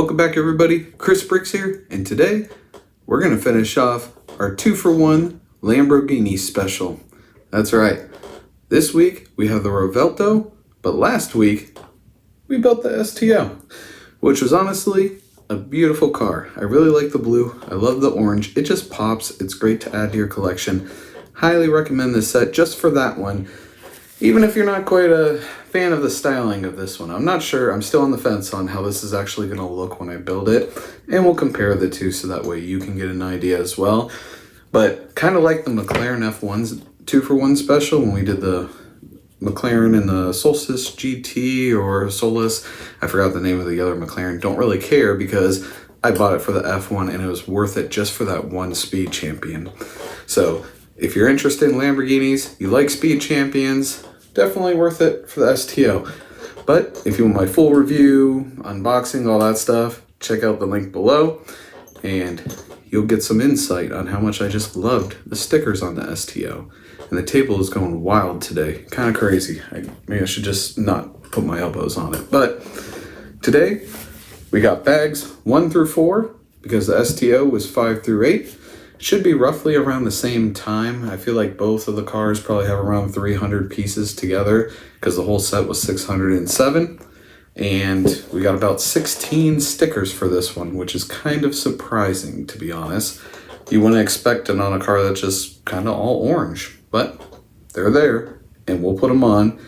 Welcome back everybody, Chris Bricks here, and today we're going to finish off our 2-for-1 Lamborghini special. That's right, this week we have the Revuelto, but last week we built the STO, which was honestly a beautiful car. I really like the blue, I love the orange, it just pops, it's great to add to your collection. Highly recommend this set just for that one. Even if you're not quite a fan of the styling of this one, I'm not sure, I'm still on the fence on how this is actually going to look when I build it, and we'll compare the two so that way you can get an idea as well. But kind of like the McLaren F1's 2-for-1 special when we did the McLaren and the Solstice GT or Solus, I forgot the name of the other McLaren, don't really care because I bought it for the F1 and it was worth it just for that one speed champion. So if you're interested in Lamborghinis, you like speed champions, definitely worth it for the STO. But if you want my full review, unboxing, all that stuff, check out the link below and you'll get some insight on how much I just loved the stickers on the STO. And the table is going wild today, kind of crazy. Maybe I should just not put my elbows on it. But today we got bags 1 through 4 because the STO was 5 through 8. Should be roughly around the same time. I feel like both of the cars probably have around 300 pieces together because the whole set was 607. And we got about 16 stickers for this one, which is kind of surprising, to be honest. You wouldn't expect it on a car that's just kind of all orange, but they're there and we'll put them on.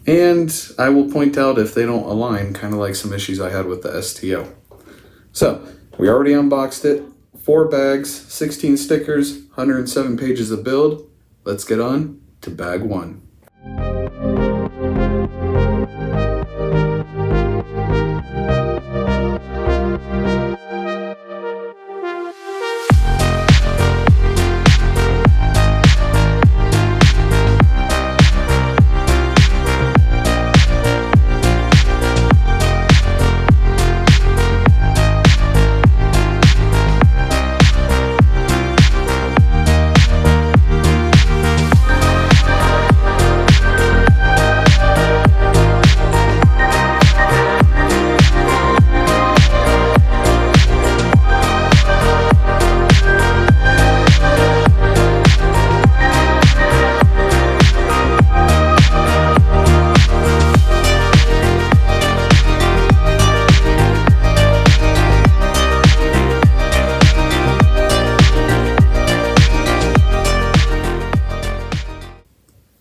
And I will point out if they don't align, kind of like some issues I had with the STO. So we already unboxed it. 4 bags, 16 stickers, 107 pages of build. Let's get on to bag 1.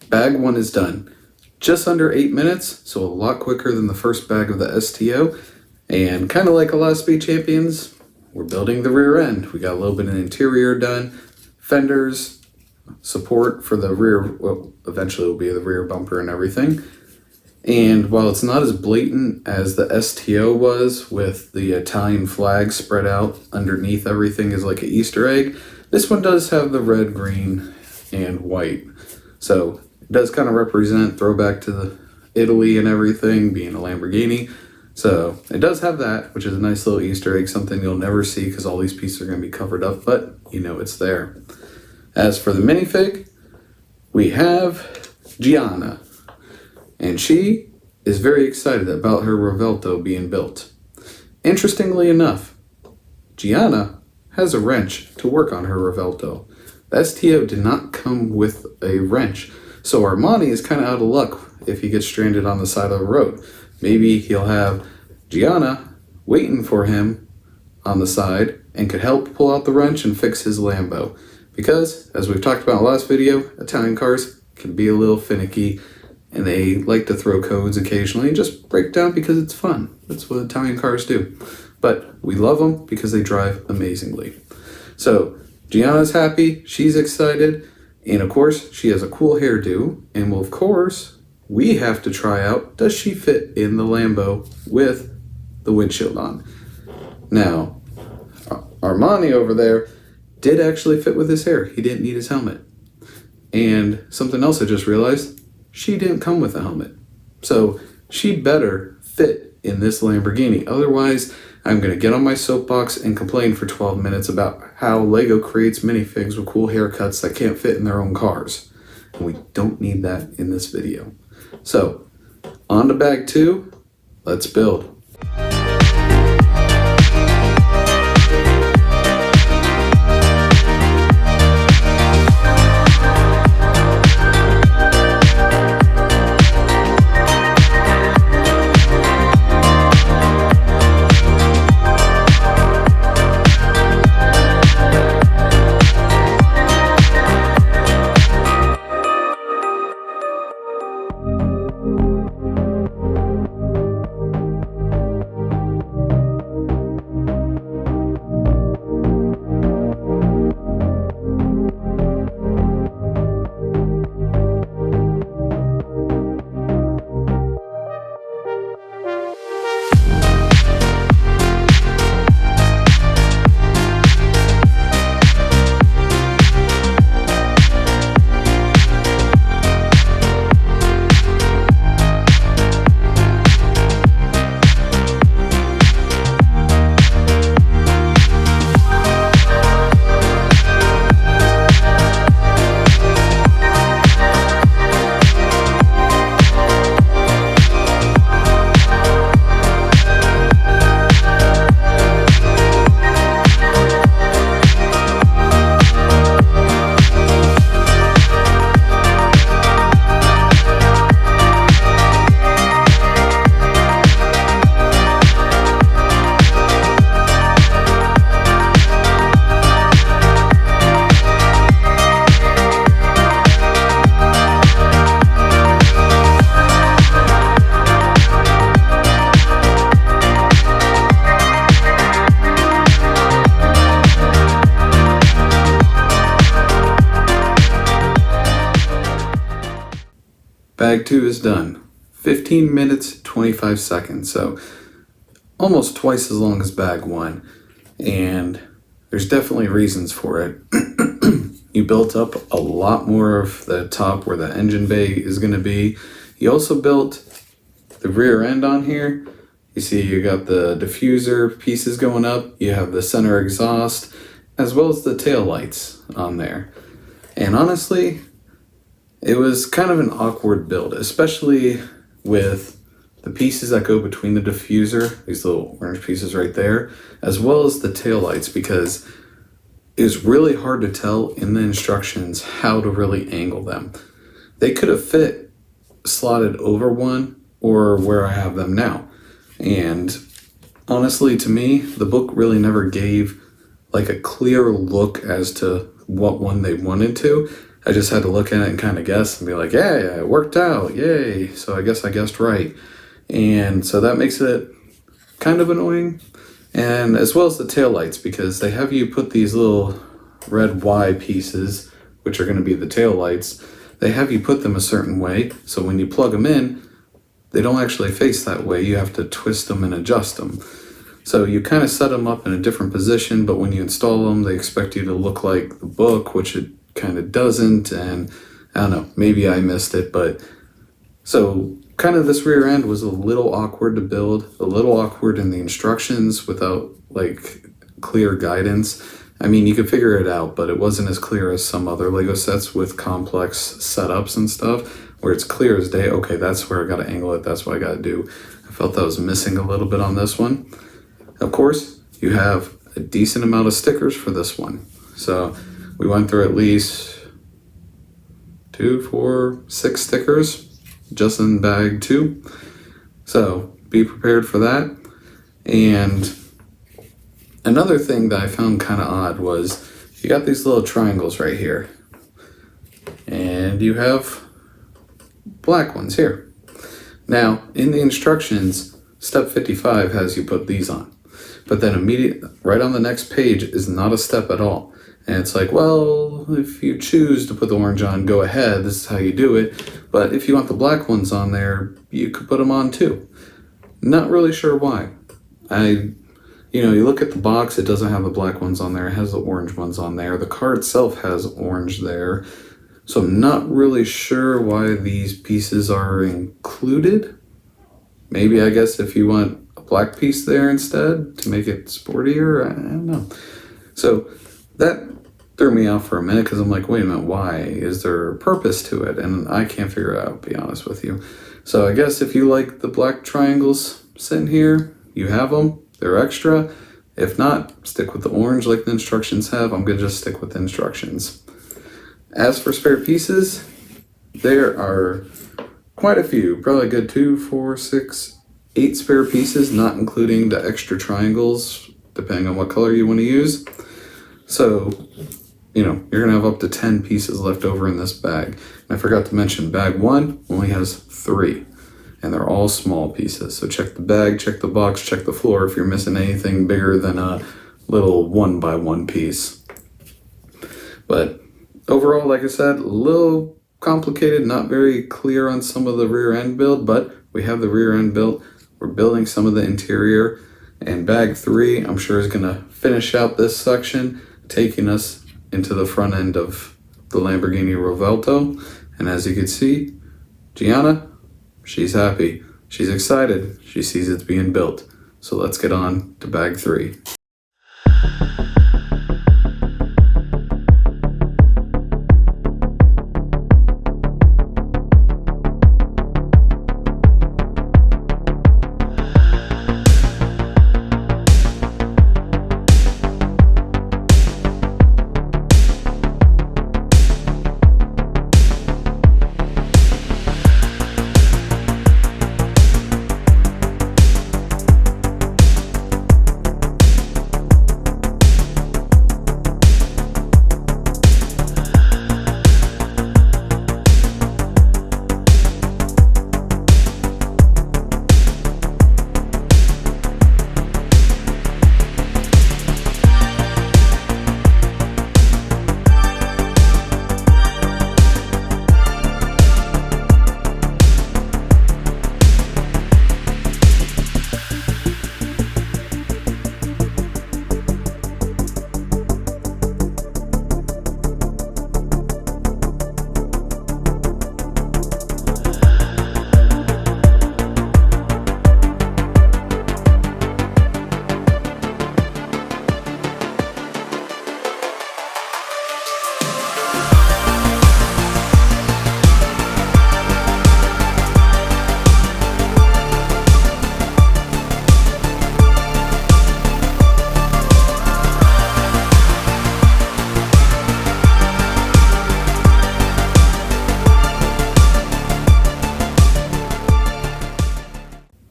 Bag 1 is done. Just under 8 minutes, so a lot quicker than the first bag of the STO. And kind of like a lot of speed champions, we're building the rear end. We got a little bit of interior done, fenders, support for the rear, well, eventually will be the rear bumper and everything. And while it's not as blatant as the STO was with the Italian flag spread out underneath everything as like an Easter egg, this one does have the red, green, and white. So it does kind of represent throwback to the Italy and everything, being a Lamborghini. So it does have that, which is a nice little Easter egg, something you'll never see because all these pieces are going to be covered up, but you know it's there. As for the minifig, we have Gianna, and she is very excited about her Revuelto being built. Interestingly enough, Gianna has a wrench to work on her Revuelto. The STO did not come with a wrench. So Armani is kind of out of luck if he gets stranded on the side of the road. Maybe he'll have Gianna waiting for him on the side and could help pull out the wrench and fix his Lambo. Because, as we've talked about in the last video, Italian cars can be a little finicky and they like to throw codes occasionally and just break down because it's fun. That's what Italian cars do. But we love them because they drive amazingly. So Gianna's happy, she's excited. And of course, she has a cool hairdo, and well, of course, we have to try out, does she fit in the Lambo with the windshield on? Now, Armani over there did actually fit with his hair. He didn't need his helmet. And something else I just realized, she didn't come with a helmet. So she better fit in this Lamborghini. Otherwise, I'm going to get on my soapbox and complain for 12 minutes about how Lego creates minifigs with cool haircuts that can't fit in their own cars. And we don't need that in this video. So, on to bag 2, let's build. Bag 2 is done. 15 minutes, 25 seconds. So almost twice as long as bag 1. And there's definitely reasons for it. You built up a lot more of the top where the engine bay is going to be. You also built the rear end on here. You see you got the diffuser pieces going up. You have the center exhaust as well as the tail lights on there. And honestly, it was kind of an awkward build, especially with the pieces that go between the diffuser, these little orange pieces right there, as well as the tail lights, because it's really hard to tell in the instructions how to really angle them. They could have fit slotted over one or where I have them now. And honestly, to me, the book really never gave like a clear look as to what one they wanted to. I just had to look at it and kind of guess and be like, yeah, it worked out, yay. So I guess I guessed right. And so that makes it kind of annoying. And as well as the taillights, because they have you put these little red Y pieces, which are going to be the taillights, they have you put them a certain way. So when you plug them in, they don't actually face that way. You have to twist them and adjust them. So you kind of set them up in a different position, but when you install them, they expect you to look like the book, which it kind of doesn't. And I don't know, maybe I missed it, but so kind of this rear end was a little awkward to build, a little awkward in the instructions without like clear guidance. I mean, you could figure it out, but it wasn't as clear as some other Lego sets with complex setups and stuff, where it's clear as day, okay, that's where I gotta angle it, that's what I gotta do. I felt that was missing a little bit on this one. Of course, you have a decent amount of stickers for this one. So we went through at least 2, 4, 6 stickers just in bag 2. So be prepared for that. And another thing that I found kind of odd was you got these little triangles right here. And you have black ones here. Now, in the instructions, step 55 has you put these on. But then right on the next page is not a step at all. And it's like, well, if you choose to put the orange on, go ahead. This is how you do it. But if you want the black ones on there, you could put them on too. Not really sure why. You look at the box, it doesn't have the black ones on there. It has the orange ones on there. The car itself has orange there. So I'm not really sure why these pieces are included. Maybe, I guess, if you want a black piece there instead to make it sportier, I don't know. So that threw me off for a minute because I'm like, wait a minute, why? Is there a purpose to it? And I can't figure it out, to be honest with you. So I guess if you like the black triangles sitting here, you have them. They're extra. If not, stick with the orange like the instructions have. I'm going to just stick with the instructions. As for spare pieces, there are quite a few. Probably a good 2, 4, 6, 8 spare pieces, not including the extra triangles, depending on what color you want to use. So, you're going to have up to 10 pieces left over in this bag. And I forgot to mention, bag 1 only has 3. And they're all small pieces. So check the bag, check the box, check the floor if you're missing anything bigger than a little 1x1 piece. But overall, like I said, a little complicated, not very clear on some of the rear end build, but we have the rear end built. We're building some of the interior. And bag 3, I'm sure, is going to finish out this section, taking us into the front end of the Lamborghini Revuelto. And as you can see, Gianna, she's happy. She's excited. She sees it's being built. So let's get on to bag 3.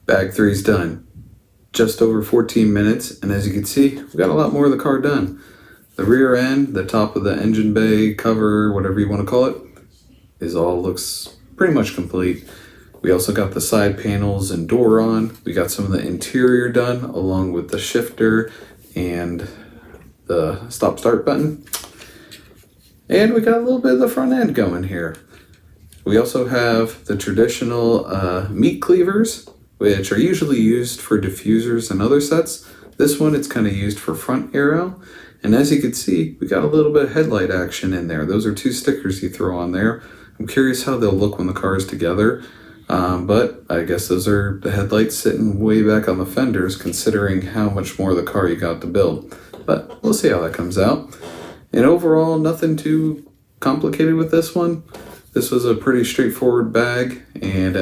Bag 3's done. Just over 14 minutes, and as you can see, we got a lot more of the car done. The rear end, the top of the engine bay, cover, whatever you want to call it, looks pretty much complete. We also got the side panels and door on. We got some of the interior done, along with the shifter and the stop-start button. And we got a little bit of the front end going here. We also have the traditional meat cleavers, which are usually used for diffusers and other sets. This one, it's kind of used for front aero. And as you can see, we got a little bit of headlight action in there. Those are 2 stickers you throw on there. I'm curious how they'll look when the car is together. But I guess those are the headlights sitting way back on the fenders, considering how much more of the car you got to build. But we'll see how that comes out. And overall, nothing too complicated with this one. This was a pretty straightforward bag, and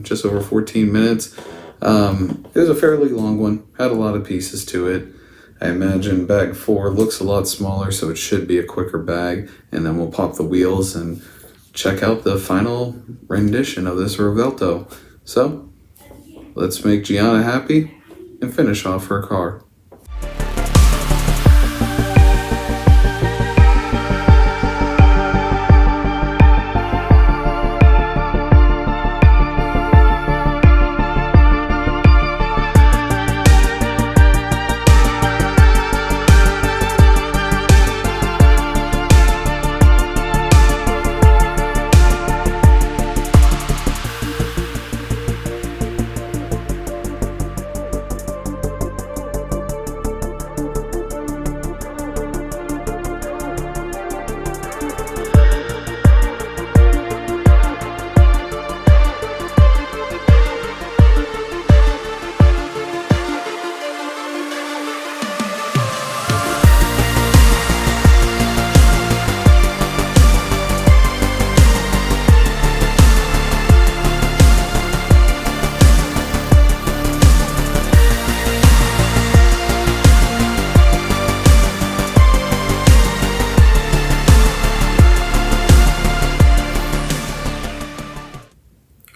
just over 14 minutes. It was a fairly long one, had a lot of pieces to it. I imagine bag 4 looks a lot smaller, so it should be a quicker bag, and then we'll pop the wheels and check out the final rendition of this Revuelto. So, let's make Gianna happy and finish off her car.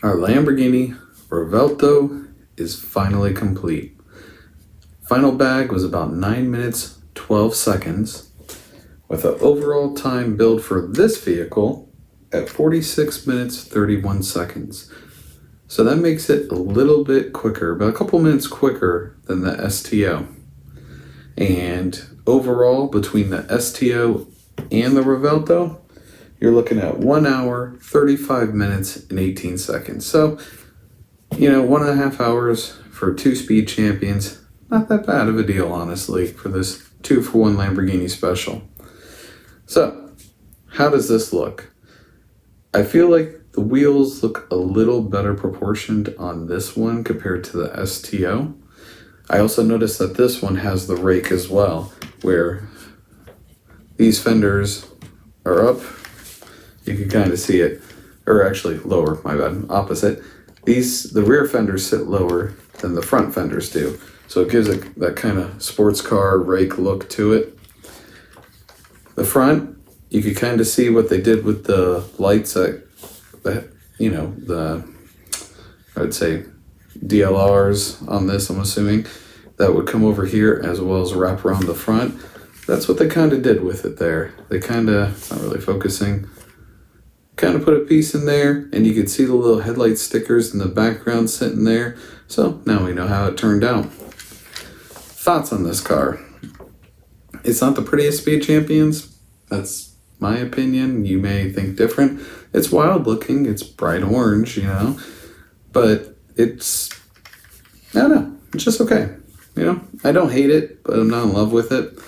Our Lamborghini Revuelto is finally complete. Final bag was about 9 minutes, 12 seconds, with an overall time build for this vehicle at 46 minutes, 31 seconds. So that makes it a little bit quicker, but a couple minutes quicker than the STO. And overall, between the STO and the Revuelto, you're looking at 1 hour, 35 minutes, and 18 seconds. So, 1.5 hours for 2 speed champions. Not that bad of a deal, honestly, for this 2-for-1 Lamborghini special. So, how does this look? I feel like the wheels look a little better proportioned on this one compared to the STO. I also noticed that this one has the rake as well, where these fenders are up. You can kind of see it, or actually lower, my bad, opposite. The rear fenders sit lower than the front fenders do. So it gives it that kind of sports car rake look to it. The front, you can kind of see what they did with the lights that, I would say DLRs on this, I'm assuming, that would come over here as well as wrap around the front. That's what they kind of did with it there. They kind of, not really focusing, kind of put a piece in there, and you can see the little headlight stickers in the background sitting there. So now we know how it turned out. Thoughts on this car? It's not the prettiest Speed Champions. That's my opinion. You may think different. It's wild looking. It's bright orange, but it's, I don't know, it's just okay. I don't hate it, but I'm not in love with it.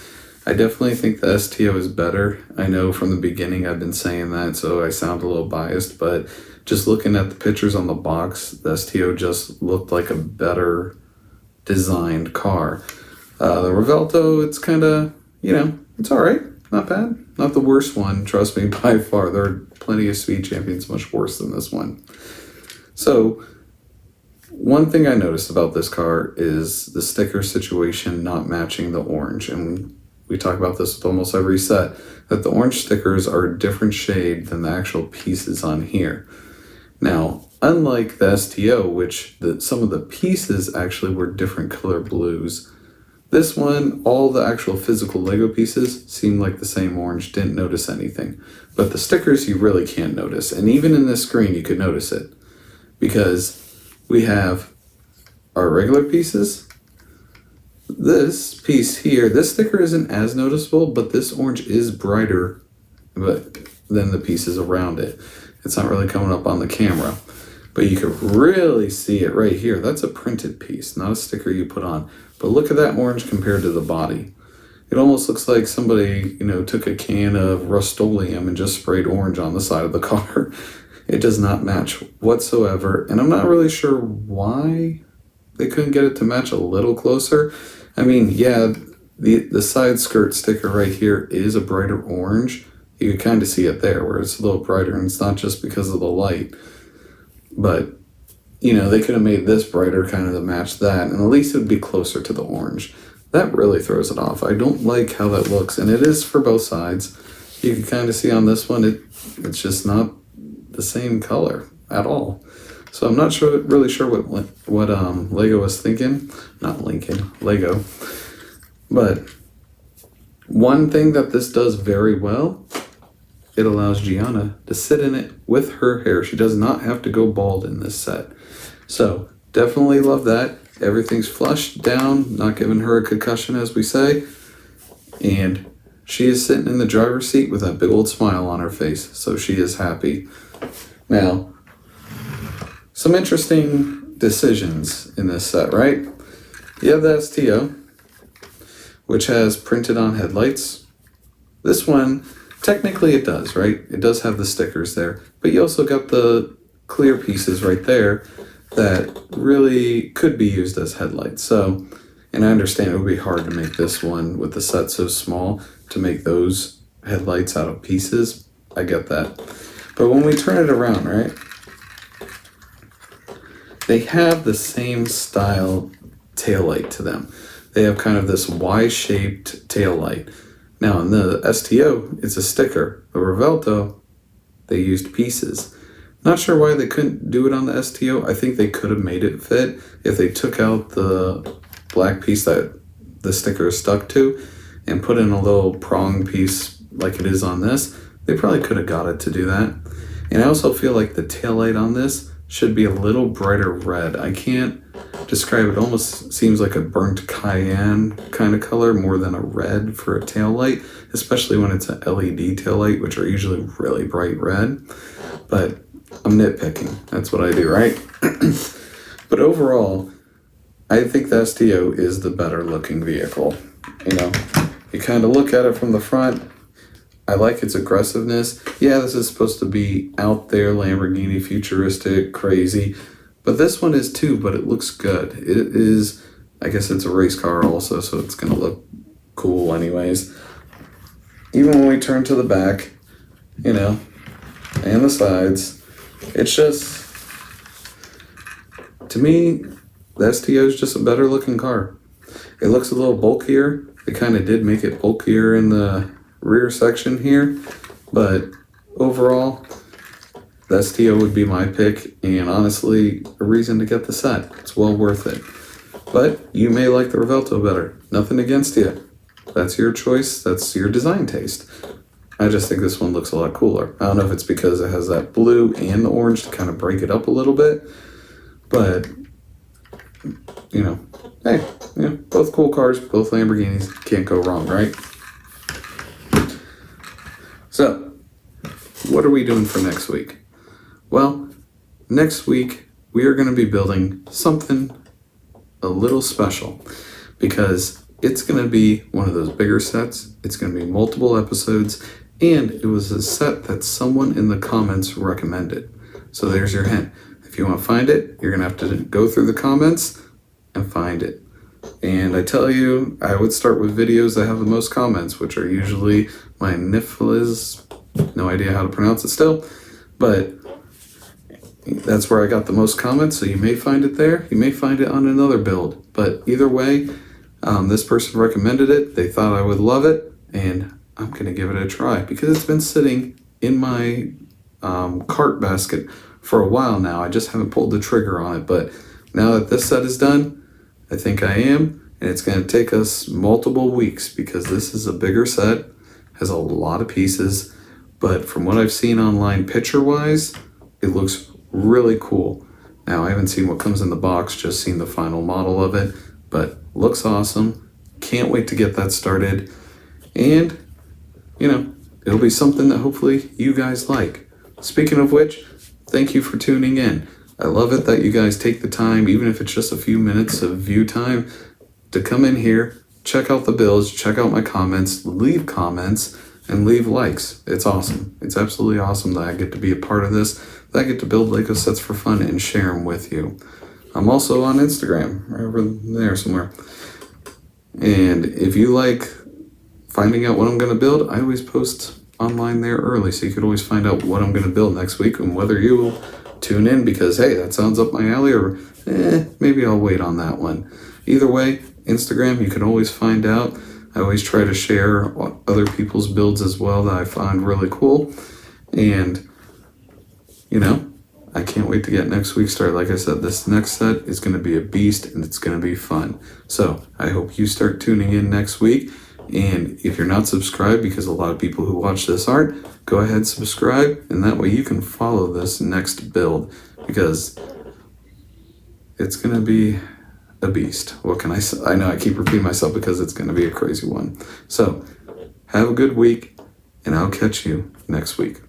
I definitely think the STO is better. I know from the beginning I've been saying that, so I sound a little biased, but just looking at the pictures on the box, the STO just looked like a better designed car. The Revuelto, it's kind of, it's all right. Not bad. Not the worst one, trust me, by far. There are plenty of Speed Champions much worse than this one. So, one thing I noticed about this car is the sticker situation not matching the orange. And we talk about this with almost every set, that the orange stickers are a different shade than the actual pieces on here. Now, unlike the STO, which some of the pieces actually were different color blues, this one, all the actual physical Lego pieces seemed like the same orange, didn't notice anything. But the stickers you really can't notice, and even in this screen you could notice it, because we have our regular pieces. This piece here, this sticker isn't as noticeable, but this orange is brighter than the pieces around it. It's not really coming up on the camera, but you can really see it right here. That's a printed piece, not a sticker you put on. But look at that orange compared to the body. It almost looks like somebody, took a can of Rust-Oleum and just sprayed orange on the side of the car. It does not match whatsoever, and I'm not really sure why they couldn't get it to match a little closer. I mean, yeah, the side skirt sticker right here is a brighter orange. You can kind of see it there where it's a little brighter, and it's not just because of the light. But, they could have made this brighter kind of to match that, and at least it would be closer to the orange. That really throws it off. I don't like how that looks, and it is for both sides. You can kind of see on this one, it's just not the same color at all. So I'm not really sure what Lego was thinking. Not Lincoln, Lego. But one thing that this does very well, it allows Gianna to sit in it with her hair. She does not have to go bald in this set. So definitely love that. Everything's flushed down, not giving her a concussion, as we say. And she is sitting in the driver's seat with that big old smile on her face. So she is happy. Now, some interesting decisions in this set, right? You have the STO, which has printed on headlights. This one, technically it does, right? It does have the stickers there, but you also got the clear pieces right there that really could be used as headlights. So, and I understand it would be hard to make this one with the set so small to make those headlights out of pieces. I get that. But when we turn it around, right? They have the same style taillight to them. They have kind of this Y-shaped taillight. Now in the STO, it's a sticker. The Revuelto, they used pieces. Not sure why they couldn't do it on the STO. I think they could have made it fit if they took out the black piece that the sticker is stuck to and put in a little prong piece like it is on this. They probably could have got it to do that. And I also feel like the taillight on this should be a little brighter red. I can't describe it. It almost seems like a burnt cayenne kind of color more than a red for a taillight, especially when it's an LED taillight, which are usually really bright red. But I'm nitpicking. That's what I do, right? But overall, I think the STO is the better looking vehicle. You kind of look at it from the front. I like its aggressiveness. Yeah, this is supposed to be out there, Lamborghini, futuristic, crazy. But this one is too, but it looks good. It is, I guess it's a race car also, so it's going to look cool anyways. Even when we turn to the back, and the sides, it's just, to me, the STO is just a better looking car. It looks a little bulkier. They kind of did make it bulkier in the rear section here, but overall the STO would be my pick, and honestly a reason to get the set. It's well worth it. But you may like the Revuelto better. Nothing against you. That's your choice. That's your design taste. I just think this one looks a lot cooler. I don't know if it's because it has that blue and the orange to kind of break it up a little bit, but hey, both cool cars, both Lamborghinis, can't go wrong, right? So, what are we doing for next week? Well, next week we are going to be building something a little special because it's going to be one of those bigger sets. It's going to be multiple episodes, and it was a set that someone in the comments recommended. So there's your hint. If you want to find it, you're going to have to go through the comments and find it. And I tell you, I would start with videos that have the most comments, which are usually my Niflis, no idea how to pronounce it still, but that's where I got the most comments, so you may find it there. You may find it on another build, but either way, this person recommended it. They thought I would love it, and I'm going to give it a try because it's been sitting in my cart basket for a while now. I just haven't pulled the trigger on it, but now that this set is done, I think I am. And it's going to take us multiple weeks because this is a bigger set, has a lot of pieces, but from what I've seen online picture-wise, it looks really cool. Now, I haven't seen what comes in the box, just seen the final model of it, but looks awesome. Can't wait to get that started. And, you know, it'll be something that hopefully you guys like. Speaking of which, thank you for tuning in. I love it that you guys take the time, even if it's just a few minutes of view time, to come in here, check out the builds, check out my comments, leave comments, and leave likes. It's awesome. It's absolutely awesome that I get to be a part of this, that I get to build Lego sets for fun and share them with you. I'm also on Instagram, right over there somewhere. And if you like finding out what I'm going to build, I always post online there early, so you could always find out what I'm going to build next week and whether you will tune in because, hey, that sounds up my alley, or maybe I'll wait on that one. Either way, Instagram, you can always find out. I always try to share other people's builds as well that I find really cool. And, you know, I can't wait to get next week started. Like I said, this next set is going to be a beast and it's going to be fun. So I hope you start tuning in next week. And if you're not subscribed, because a lot of people who watch this aren't, go ahead and subscribe. And that way you can follow this next build because it's going to be a beast. What can I say? I know I keep repeating myself because it's going to be a crazy one. So have a good week and I'll catch you next week.